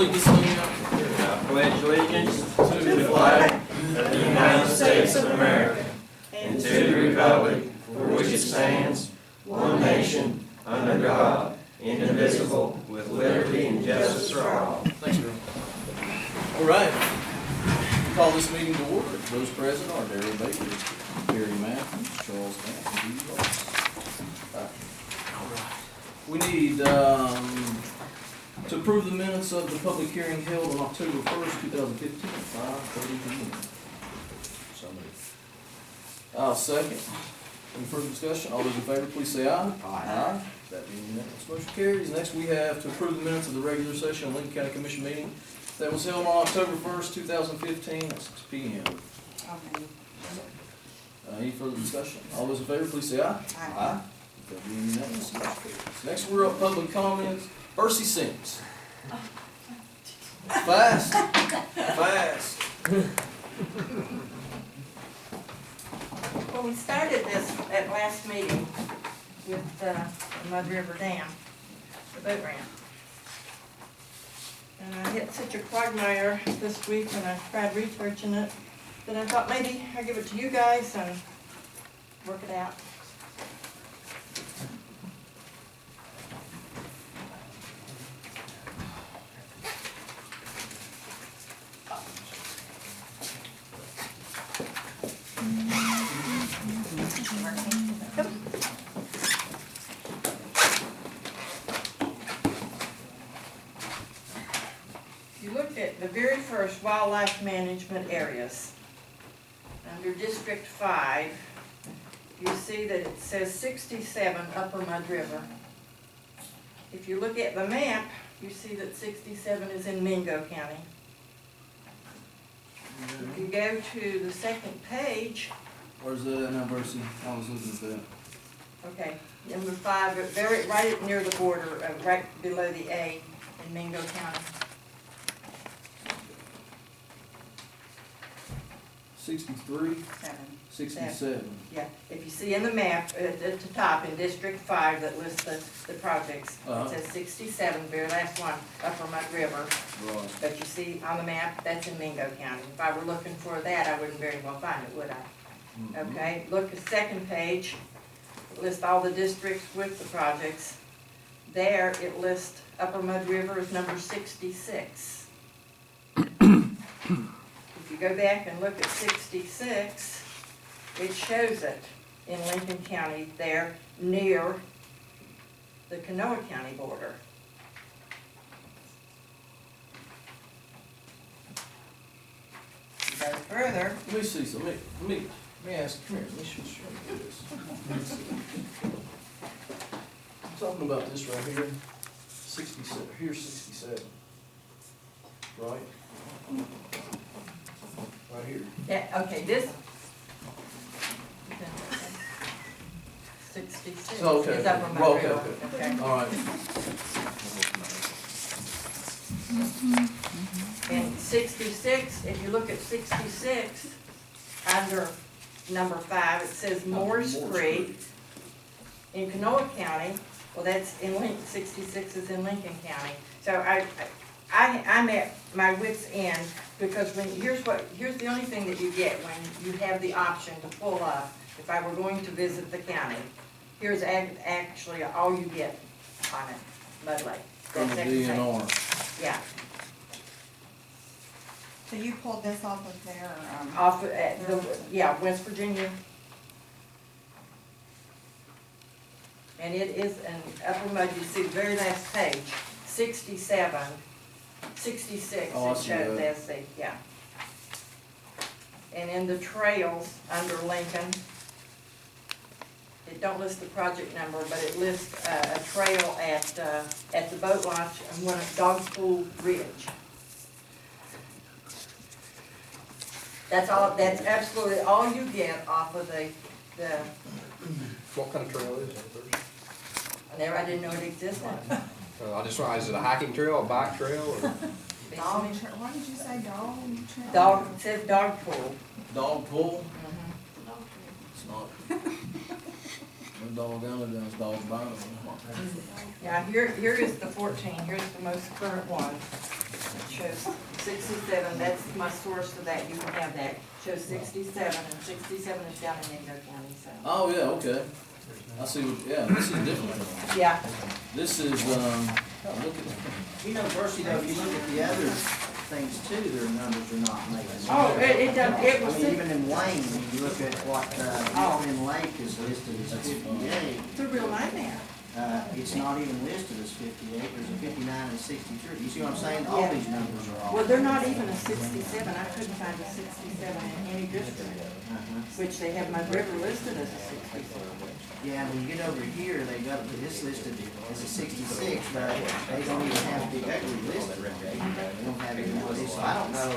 allegiance to the I pledge allegiance to the flag of the United States of America and to the republic for which it stands, one nation, under God, indivisible, with liberty and justice for all. Thanks, Drew. All right. Call this meeting to order. Those present are Darrell Baker, Gary Matthews, Charles Vance, and Dee Ross. All right. We need to approve the minutes of the public hearing held on October 1st, 2015, at 5:30 p.m. So moved. I'll second. Any further discussion? All those in favor, please say aye. Aye. That being unanimous, motion carries. Next, we have to approve the minutes of the regular session of Lincoln County Commission meeting that was held on October 1st, 2015, at 6 p.m. Any further discussion? All those in favor, please say aye. Aye. That being unanimous, motion carries. Next, we're up public comments. Percy Sims. Fast. Fast. Well, we started this at last meeting with the Mud River Dam, the boat ramp. And I hit such a quagmire this week when I tried researching it, that I thought maybe I'd give it to you guys and work it out. You look at the very first wildlife management areas, under District 5, you see that it says 67 Upper Mud River. If you look at the map, you see that 67 is in Mingo County. If you go to the second page, Where's that at now, Percy? I was looking at that. okay, number 5, very, right near the border, right below the A in Mingo County. 63, 67. Yeah, if you see in the map at the top in District 5 that lists the projects, Uh-huh. it says 67, very last one, Upper Mud River. Right. But you see on the map, that's in Mingo County. If I were looking for that, I wouldn't very well find it, would I? Mhm. Okay, look at the second page, it lists all the districts with the projects. There, it lists Upper Mud River as number 66. If you go back and look at 66, it shows it in Lincoln County there near the Kanawha County border. You go further, Let me see, so let me ask, come here, let me show you this. I'm talking about this right here, 67, here's 67. Right? Right here. yeah, okay, this. 66 So, okay, is Upper Mud well, okay, River. okay. All right. And 66, if you look at 66, under number 5, it says Morse Creek in Kanawha County. Well, that's in Lincoln, 66 is in Lincoln County. So I'm at my wit's end, because here's the only thing that you get when you have the option to pull up. If I were going to visit the county, here's actually all you get on it, Mud Lake. From the That's everything. DNR. Yeah, So you pulled this off of their, off at West Virginia. And it is an Upper Mud, you see the very last page, 67, 66, Oh, I it see shows that. as the, yeah. And in the trails under Lincoln, it don't list the project number, but it lists a trail at the boat launch on one of Dog Pool Ridge. That's that's absolutely all you get off of the, What kind of trail is it? I didn't know it existed. I just wonder, is it a hiking trail, a bike trail, or? dog, what did you say, dog trail? Dog, it says Dog Pool. Dog pull? Mhm. It's not. No dog under there, it's dog bound. Yeah, here is the 14, here's the most current one. 67, that's my source for that, you can have that, shows 67, and 67 is down in Indigo County, so. Oh, yeah, okay. I see what, yeah, this is different. Yeah, This is, look at, You know, Percy, though, if you look at the other things too, their numbers are not making. oh, it does, it I was, mean, even in Wayne, when you look at what, Euclid Lake is listed as 58, it's a real nightmare. it's not even listed as 58, there's a 59 and 63. You see what I'm saying? All Yeah. these numbers are off. Well, they're not even a 67, I couldn't find a 67 in any district, Uh-huh. which they have Mud River listed as a 67. Yeah, when you get over here, they got this listed as a 66, but they don't even have the Eckley listed. They don't have even one of these, so I don't know.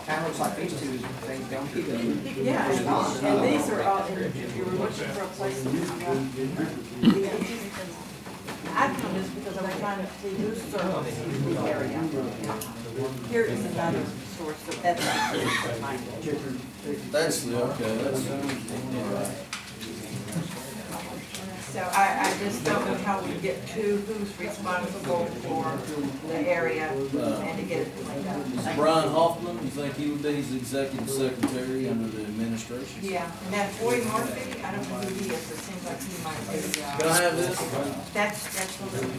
Kind of looks like these two, they don't even. Yeah, and these are all, if you were looking for a place to, I found this because I was trying to see who's serving the area. Here is another source, so that's. that's the, okay, that's, all right. So I just don't know how we get to who's responsible for the area and to get it cleaned up. Is Brian Hoffman, you think he would be his executive secretary under the administration? Yeah, now Troy Murphy, I don't know who he is, it seems like he might be, Can I have this? that's what it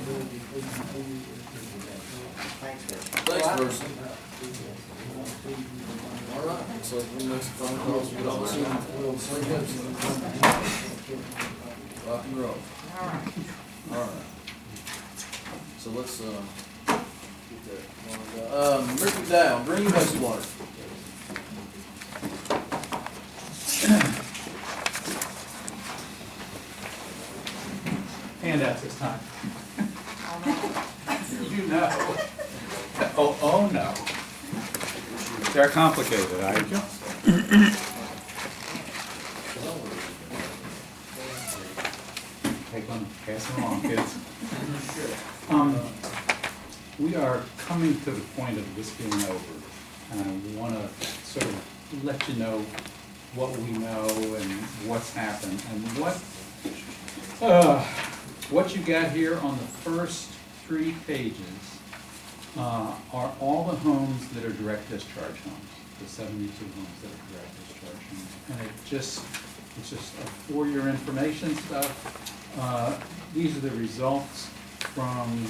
Thanks, Chris. Thanks, Percy. All right, so we make some phone calls, we don't see, we'll rock and roll. All right. All right. So let's, get that. Rick McDowell, Green Wastewater. Handouts this time. You know. Oh, no. They're complicated, Take one, pass them along, kids. We are coming to the point of this being over, and I want to sort of let you know what we know and what's happened, and what you got here on the first 3 pages are all the homes that are direct discharge homes, the 72 homes that are direct discharge homes. And it's just for your information stuff. These are the results from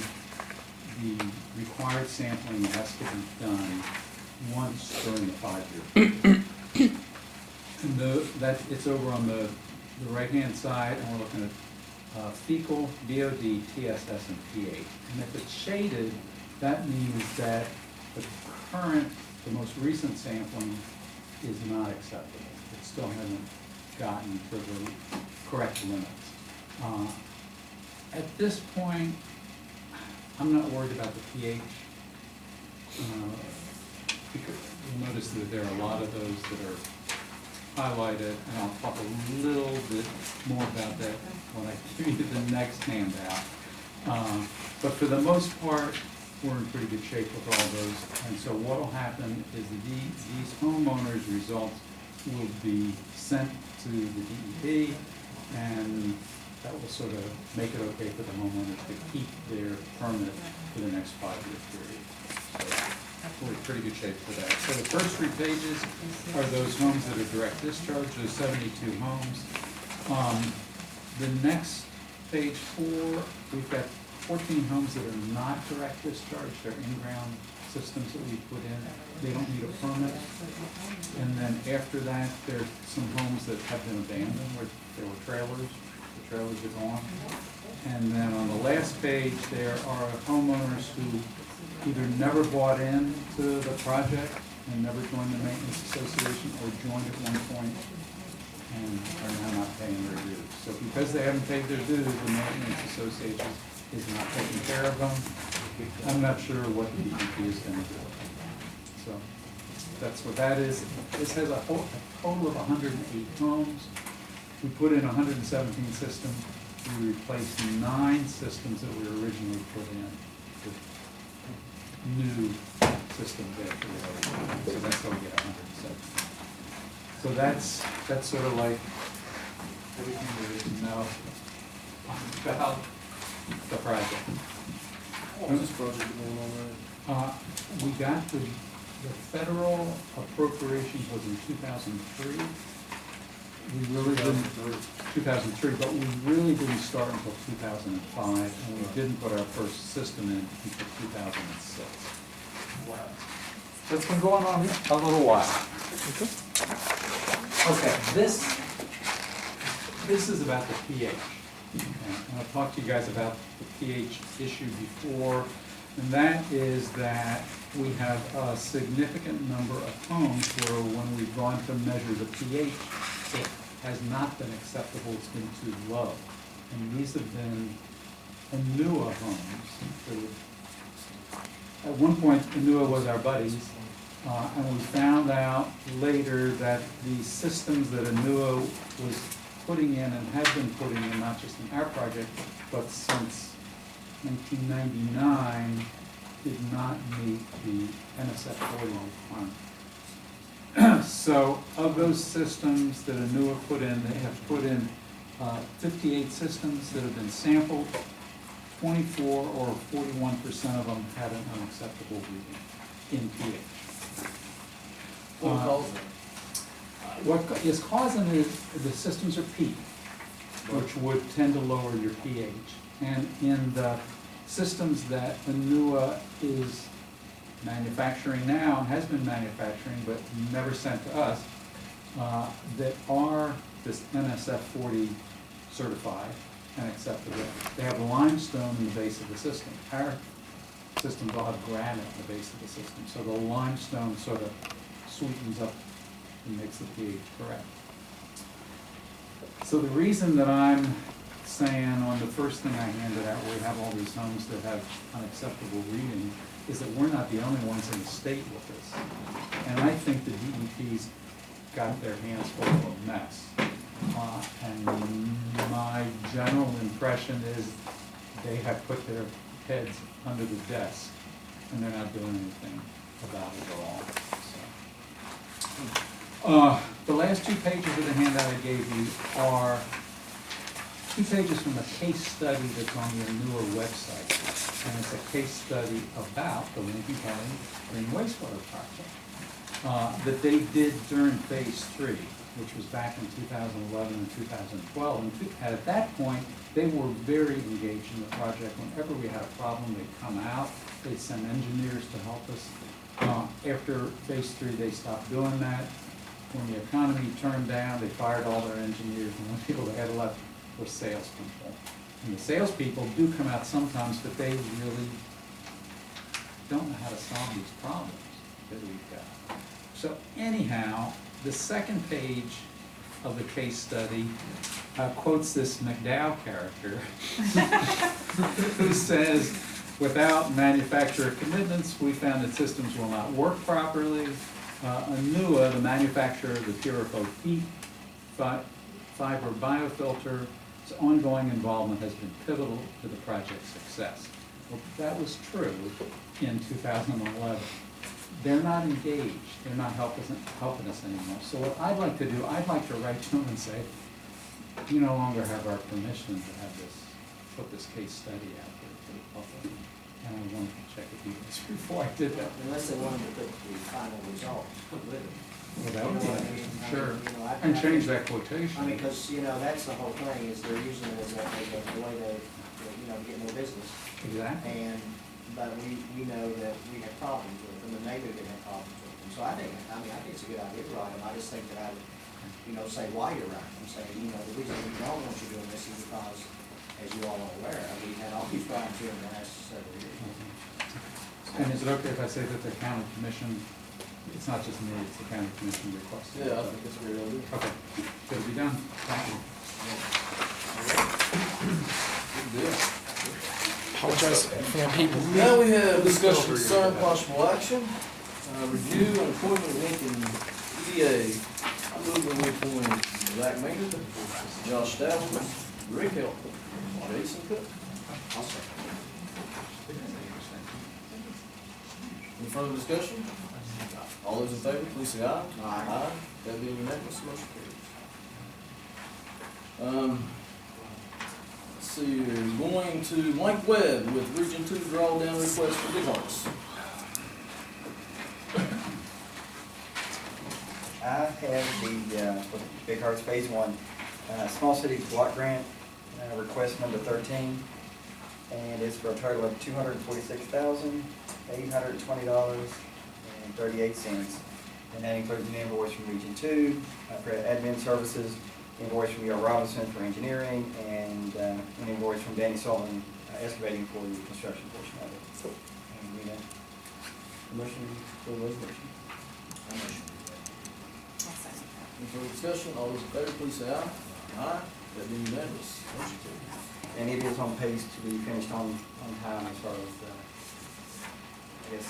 the required sampling that has to be done once during the 5-year period. And it's over on the right-hand side, and we're looking at fecal, BOD, TSS, and pH. And if it's shaded, that means that the most recent sampling is not acceptable. It still hasn't gotten to the correct limits. At this point, I'm not worried about the pH. Because you'll notice that there are a lot of those that are highlighted, and I'll talk a little bit more about that when I give you the next handout. But for the most part, we're in pretty good shape with all those. And so what will happen is these homeowners' results will be sent to the DEP, and that will sort of make it okay for the homeowners to keep their permit for the next 5-year period. So we're in pretty good shape for that. So the first 3 pages are those homes that are direct discharge, those 72 homes. The next, page 4, we've got 14 homes that are not direct discharge. They're in-ground systems that we put in. They don't need a permit. And then after that, there's some homes that have been abandoned where there were trailers. The trailers are gone. And then on the last page, there are homeowners who either never bought into the project and never joined the maintenance association, or joined at one point and are now not paying their dues. So because they haven't paid their dues, the maintenance association is not taking care of them. I'm not sure what the DEP is going to do. So that's what that is. This has a total of 108 homes. We put in 117 systems. We replaced 9 systems that were originally put in with new systems after that. So that's how we get 107. So that's sort of like everything there is to know about the project. What was this project going on there? We got the the federal appropriations was in 2003. We really didn't, 2003, but we really didn't start until 2005, and we didn't put our first system in until 2006. So it's been going on a little while. Okay, this is about the pH. And I've talked to you guys about the pH issue before, and that is that we have a significant number of homes where when we've gone to measure the pH, it has not been acceptable, it's been too low. And these have been Anua homes. At one point, Anua was our buddies, and we found out later that the systems that Anua was putting in and had been putting in, not just in our project, but since 1999, did not meet the NSF 40 requirement. So of those systems that Anua put in, they have put in 58 systems that have been sampled. 24 or 41% of them had an unacceptable reading in pH. What caused it? What is causing it, the systems are peat, which would tend to lower your pH. And in the systems that Anua is manufacturing now, and has been manufacturing, but never sent to us, that are this NSF 40 certified and acceptable. They have limestone in the base of the system. Our systems all have granite in the base of the system, so the limestone sort of sweetens up and makes the pH correct. So the reason that I'm saying on the first thing I handed out, where we have all these homes that have unacceptable reading, is that we're not the only ones in the state with this. And I think the DEP's got their hands full of a mess. And my general impression is they have put their heads under the desk and they're not doing anything about it at all. So, the last 2 pages of the handout I gave you are 2 pages from a case study that's on the Anua website. And it's a case study about the Lincoln County Green Wastewater Project that they did during phase 3, which was back in 2011 and 2012. And at that point, they were very engaged in the project. Whenever we had a problem, they'd come out, they'd send engineers to help us. After phase 3, they stopped doing that. When the economy turned down, they fired all their engineers, and the people they had left were salespeople. And the salespeople do come out sometimes, but they really don't know how to solve these problems that we've got. So anyhow, the second page of the case study quotes this McDowell character who says, without manufacturer commitments, we found that systems will not work properly. Anua, the manufacturer of the Purico heat fiber biofilter, its ongoing involvement has been pivotal to the project's success. Well, that was true in 2011. They're not engaged. They're not helping us anymore. So what I'd like to do, I'd like to write to them and say, you no longer have our permission to have this, put this case study out there to the public. And I wanted to check with you guys before I did that. Unless they wanted to put the final results with it. Well, that would You know what I be, mean? sure. I And mean, change that quotation. I mean, because, that's the whole thing, is they're using it as a way to, get more business. Exactly. And, but we know that we have problems with them, and they do have problems with them. So I think it's a good idea to write them. I just think that I would, say why you're writing them, say, the reason we don't want you doing this is because, as you all are aware, we've had all these problems here in the last several years. And is it okay if I say that the county commission, it's not just me, it's the county commission requested? Yeah, I think it's a great idea. Okay, good to be done. Thank you. Good deal. Apologize for the people. Now we have discussion concern possible action, review and appointment of Lincoln EDA. I move that we appoint Zach Maynard, Josh Staples, Rick Hill, Jason Cook. I'll second. Any further discussion? All those in favor, please say aye. Aye. That being unanimous, motion carries. Let's see, we're going to Mike Webb with Region 2 drawdown request for Big Hearts. I have the, for Big Hearts Phase One, Small City Block Grant, request number 13, and it's for a total of $246,820.38. And that includes an invoice from Region 2 for admin services, invoice from E.R. Robinson for engineering, and an invoice from Danny Sullivan excavating for the construction portion of it. And we have a motion for the resolution. Any further discussion? All those in favor, please say aye. Aye. That be unanimous. Motion carries. And it is on pace to be finished on time as far as, I guess,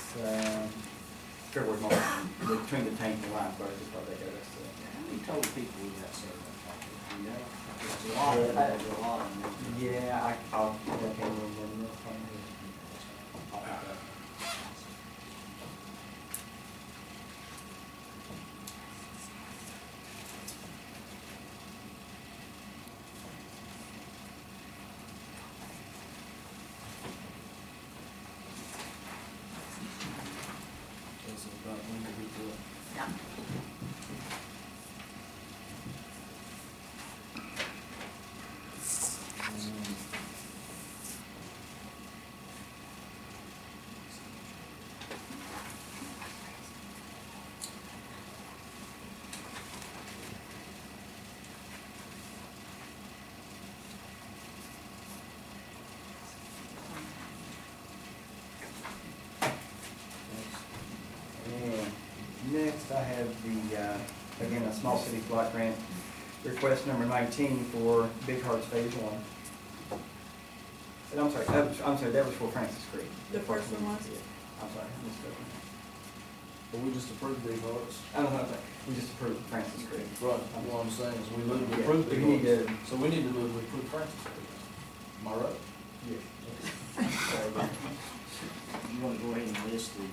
February, March, between the tank and line first is what they got us. How many total people we got served on project? Do you know? It's a lot of them, there's a lot of them. Yeah, I can't remember. That's about when we get to it. And next, I have the, again, a small city block grant, request number 19 for Big Hearts Phase One. And I'm sorry, that was for Francis Creek. The first one was? I'm sorry, I missed that one. But we just approved Big Hearts. I don't know, we just approved Francis Creek. Right, what I'm saying is we literally Yeah, approved Big we need Hearts. to- So we need to literally approve Francis Street. Am I right? Yeah. You want to go ahead and list the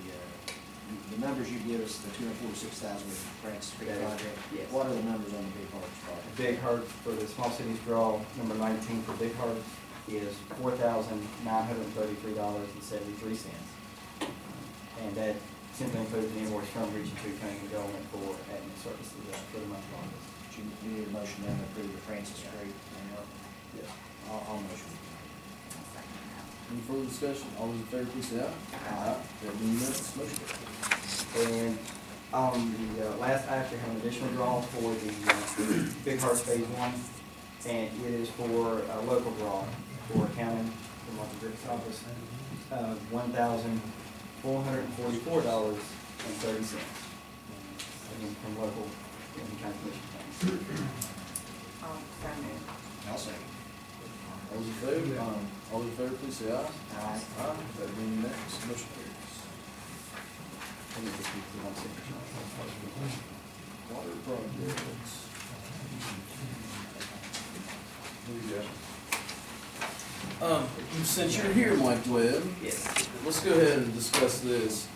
numbers you give us, the 246,000 with Francis Creek That is- project? yes. What are the numbers on the Big Hearts project? Big Hearts for the Small Cities Draw, number 19 for Big Hearts is $4,933.73. And that simply includes an invoice from Region 2 County Government for admin services for the month of August. You need a motion now to approve the Francis Creek. Yes. I'll motion. Any further discussion? All those in favor, please say aye. Aye. That be unanimous. Motion carries. And on the last, I actually have an additional draw for the Big Hearts Phase One, and it is for a local draw for accounting from Martha Griffith's office, $1,444.30. Again, from local county commission funds. I'll second. All those in favor, all those in favor, please say aye. Aye. Aye. That be unanimous. Motion carries. And it just needs the one signature. Water projects. Since you're here, Mike Webb, Yes. let's go ahead and discuss this.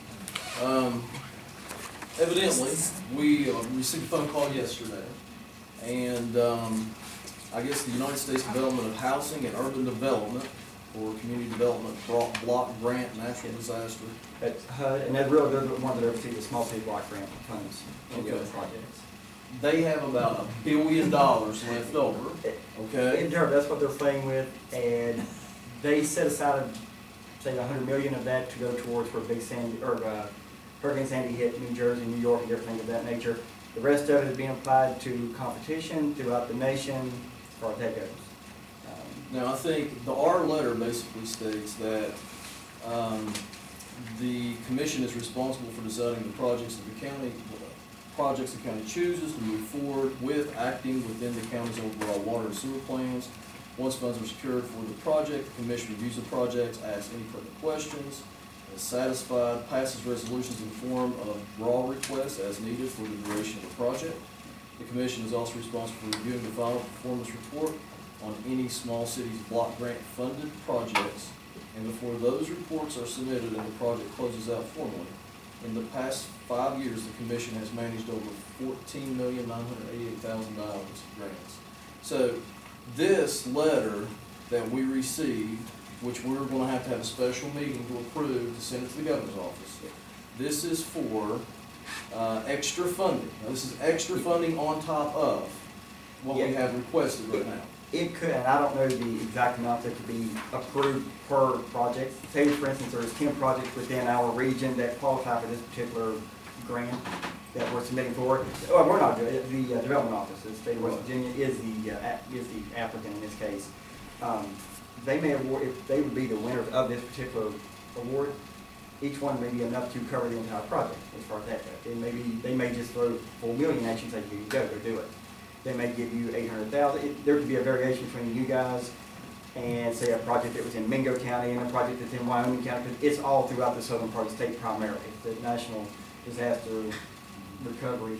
Evidently, we received a phone call yesterday, and I guess the United States Development of Housing and Urban Development for Community Development Block Grant Natural Disaster. That's HUD, and they're really, they're the ones that oversee the small city block grant funds in the other Okay. projects. They have about $1 billion left over, okay? In terms, that's what they're playing with, and they set aside, say, 100 million of that to go towards where Big Sandy, or Hurricane Sandy hit New Jersey, New York, and everything of that nature. The rest of it is being applied to competition throughout the nation, as far as that goes. Now, I think our letter basically states that the commission is responsible for deciding the projects that the county chooses to move forward with, acting within the county's overall water and sewer plans. Once funds are secured for the project, the commission reviews the projects, asks any further questions, is satisfied, passes resolutions in the form of raw requests as needed for the duration of the project. The commission is also responsible for reviewing the final performance report on any small cities block grant funded projects, and before those reports are submitted and the project closes out formally. In the past 5 years, the commission has managed over $14,988,000 of grants. So this letter that we received, which we're gonna have a special meeting to approve to send it to the governor's office, this is for extra funding. Now, this is extra funding on top of what we Yeah. have requested right now. It could, and I don't know the exact amount that could be approved per project. Say, for instance, there's 10 projects within our region that qualify for this particular grant that we're submitting for. Oh, we're not doing it, the Development Office, the state of West Virginia is the applicant in this case. They may award, if they would be the winners of this particular award, each one may be enough to cover the entire project as far as that goes. They may just throw 4 million at you and say, here you go, go do it. They may give you 800,000. There could be a variation between you guys and say a project that was in Mingo County and a project that's in Wyoming County, because it's all throughout the southern part of the state primarily. The National Disaster Recovery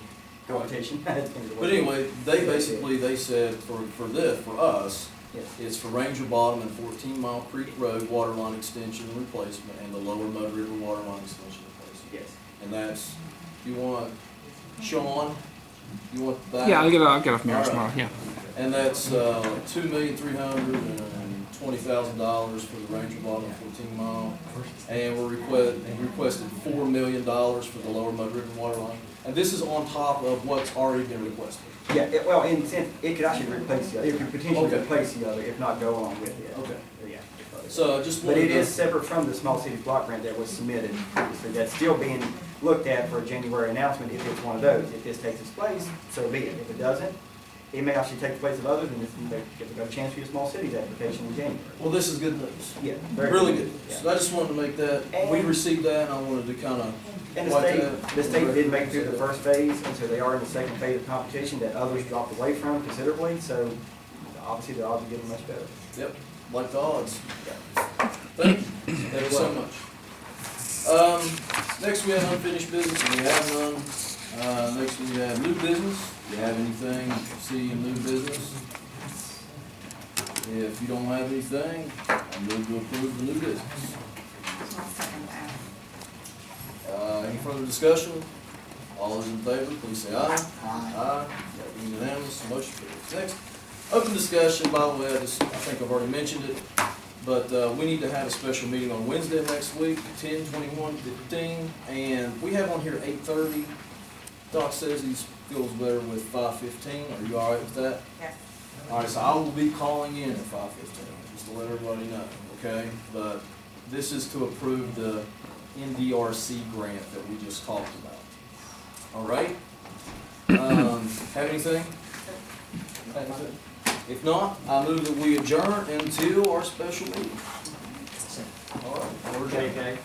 Competition. But anyway, they said for us, Yes. it's for Ranger Bottom and 14 Mile Creek Road water line extension replacement and the Lower Mud River water line extension replacement. Yes. And that's, you want, Sean, you want that? Yeah, I'll get off Mary's All right. tomorrow, yeah. And that's $2,320,000 for the Ranger Bottom 14 Mile. And we're requested $4 million for the Lower Mud River water line. And this is on top of what's already been requested. Yeah, well, in a sense, it could actually replace the other. It could potentially Okay. replace the other, if not go along with it. Okay. Yeah. So I just But wanted it to. is separate from the small cities block grant that was submitted previously. That's still being looked at for a January announcement if it's one of those. If this takes its place, so be it. If it doesn't, it may actually take the place of others, and they get a chance for your small cities application in January. Well, this is good news. Yeah. very Really good. Yeah. So I just wanted to make that, we And- received that and I wanted to kind of. And the state did make it through the first phase, and so they are in the second phase of competition that others dropped away from considerably, so obviously the odds are getting much better. Yep, like the odds. Thank you so much. Next we have unfinished business, and we have none. Next we have new business. Do you have anything you see in new business? If you don't have anything, I move to approve the new business. I'll second that. Any further discussion? All those in favor, please say aye. Aye. That being unanimous, motion carries. Next, open discussion, by the way, I think I've already mentioned it, but we need to have a special meeting on Wednesday next week, 10/21/15, and we have on here 8:30. Doc says he feels better with 5:15. Are you all right with that? Yes. All right, so I will be calling in at 5:15, just to let everybody know, okay? But this is to approve the NDRC grant that we just talked about. All right? Have anything? If not, I move that we adjourn until our special meeting. All right, we're adjourned. Okay.